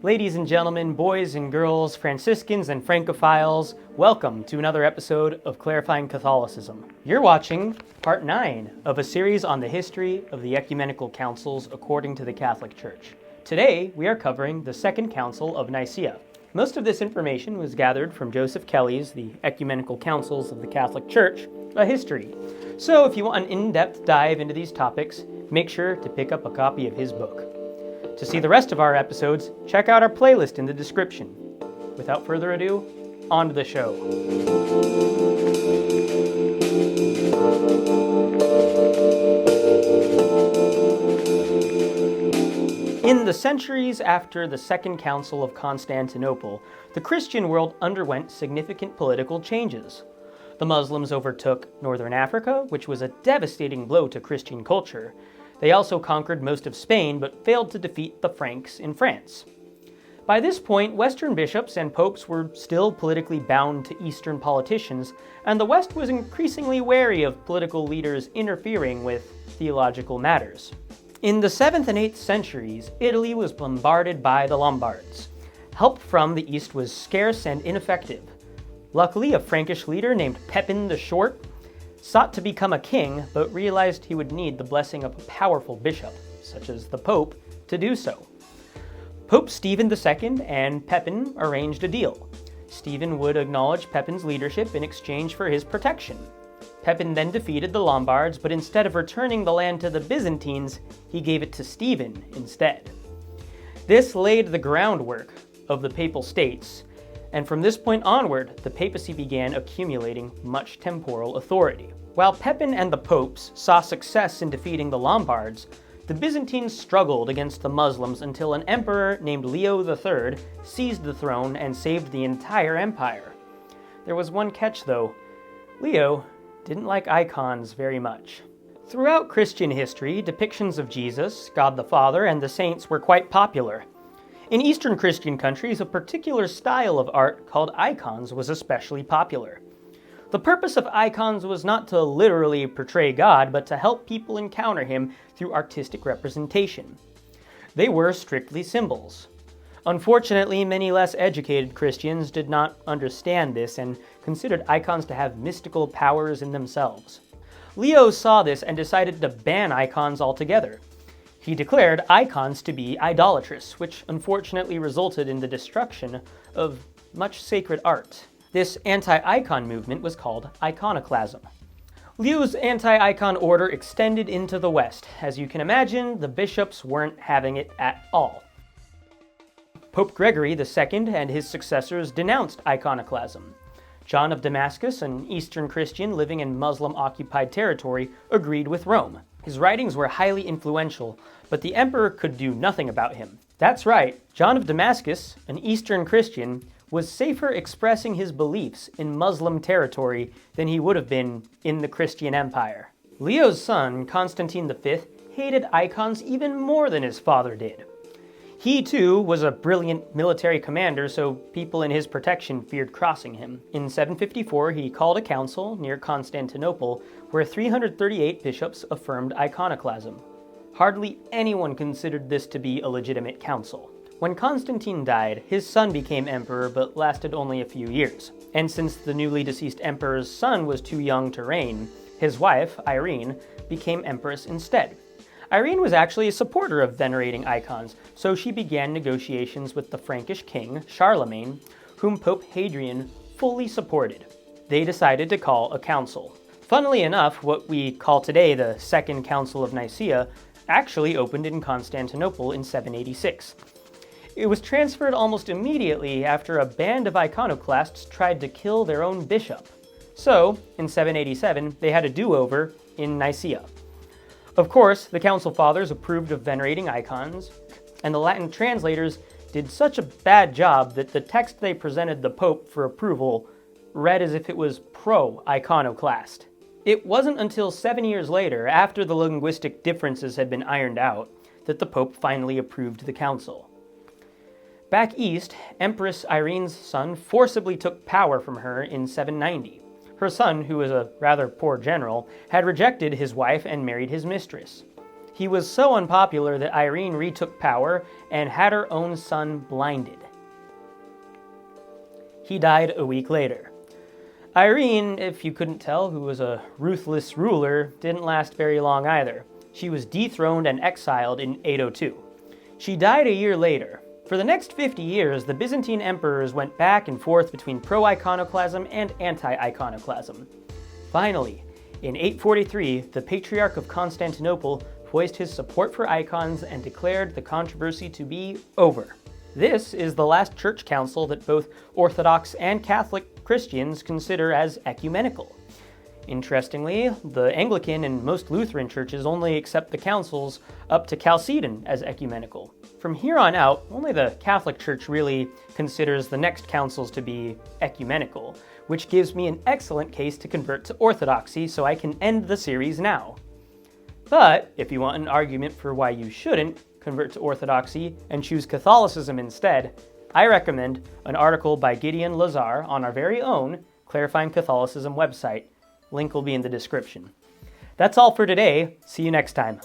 Ladies and gentlemen, boys and girls, Franciscans and Francophiles, welcome to another episode of Clarifying Catholicism. You're watching Part 9 of a series on the history of the Ecumenical Councils according to the Catholic Church. Today, we are covering the Second Council of Nicea. Most of this information was gathered from Joseph Kelly's The Ecumenical Councils of the Catholic Church, a history. So if you want an in-depth dive into these topics, make sure to pick up a copy of his book. To see the rest of our episodes, check out our playlist in the description. Without further ado, on to the show. In the centuries after the Second Council of Constantinople, the Christian world underwent significant political changes. The Muslims overtook northern Africa, which was a devastating blow to Christian culture. They also conquered most of Spain, but failed to defeat the Franks in France. By this point, Western bishops and popes were still politically bound to Eastern politicians, and the West was increasingly wary of political leaders interfering with theological matters. In the 7th and 8th centuries, Italy was bombarded by the Lombards. Help from the East was scarce and ineffective. Luckily, a Frankish leader named Pepin the Short sought to become a king, but realized he would need the blessing of a powerful bishop, such as the Pope, to do so. Pope Stephen II and Pepin arranged a deal. Stephen would acknowledge Pepin's leadership in exchange for his protection. Pepin then defeated the Lombards, but instead of returning the land to the Byzantines, he gave it to Stephen instead. This laid the groundwork of the Papal States, and from this point onward, the papacy began accumulating much temporal authority. While Pepin and the popes saw success in defeating the Lombards, the Byzantines struggled against the Muslims until an emperor named Leo III seized the throne and saved the entire empire. There was one catch though. Leo didn't like icons very much. Throughout Christian history, depictions of Jesus, God the Father, and the saints were quite popular. In Eastern Christian countries, a particular style of art called icons was especially popular. The purpose of icons was not to literally portray God, but to help people encounter him through artistic representation. They were strictly symbols. Unfortunately, many less educated Christians did not understand this and considered icons to have mystical powers in themselves. Leo saw this and decided to ban icons altogether. He declared icons to be idolatrous, which unfortunately resulted in the destruction of much sacred art. This anti-icon movement was called iconoclasm. Leo's anti-icon order extended into the West. As you can imagine, the bishops weren't having it at all. Pope Gregory II and his successors denounced iconoclasm. John of Damascus, an Eastern Christian living in Muslim-occupied territory, agreed with Rome. His writings were highly influential, but the emperor could do nothing about him. That's right, John of Damascus, an Eastern Christian, was safer expressing his beliefs in Muslim territory than he would have been in the Christian Empire. Leo's son, Constantine V, hated icons even more than his father did. He, too, was a brilliant military commander, so people in his protection feared crossing him. In 754, he called a council near Constantinople where 338 bishops affirmed iconoclasm. Hardly anyone considered this to be a legitimate council. When Constantine died, his son became emperor, but lasted only a few years. And since the newly deceased emperor's son was too young to reign, his wife, Irene, became empress instead. Irene was actually a supporter of venerating icons, so she began negotiations with the Frankish king, Charlemagne, whom Pope Hadrian fully supported. They decided to call a council. Funnily enough, what we call today the Second Council of Nicea actually opened in Constantinople in 786. It was transferred almost immediately after a band of iconoclasts tried to kill their own bishop. So, in 787, they had a do-over in Nicea. Of course, the Council Fathers approved of venerating icons, and the Latin translators did such a bad job that the text they presented the Pope for approval read as if it was pro-iconoclast. It wasn't until 7 years later, after the linguistic differences had been ironed out, that the Pope finally approved the council. Back east, Empress Irene's son forcibly took power from her in 790. Her son, who was a rather poor general, had rejected his wife and married his mistress. He was so unpopular that Irene retook power and had her own son blinded. He died a week later. Irene, if you couldn't tell, who was a ruthless ruler, didn't last very long either. She was dethroned and exiled in 802. She died a year later. For the next 50 years, the Byzantine emperors went back and forth between pro-iconoclasm and anti-iconoclasm. Finally, in 843, the Patriarch of Constantinople voiced his support for icons and declared the controversy to be over. This is the last church council that both Orthodox and Catholic Christians consider as ecumenical. Interestingly, the Anglican and most Lutheran churches only accept the councils up to Chalcedon as ecumenical. From here on out, only the Catholic Church really considers the next councils to be ecumenical, which gives me an excellent case to convert to Orthodoxy, so I can end the series now. But if you want an argument for why you shouldn't convert to Orthodoxy and choose Catholicism instead, I recommend an article by Gideon Lazar on our very own Clarifying Catholicism website. Link will be in the description. That's all for today. See you next time.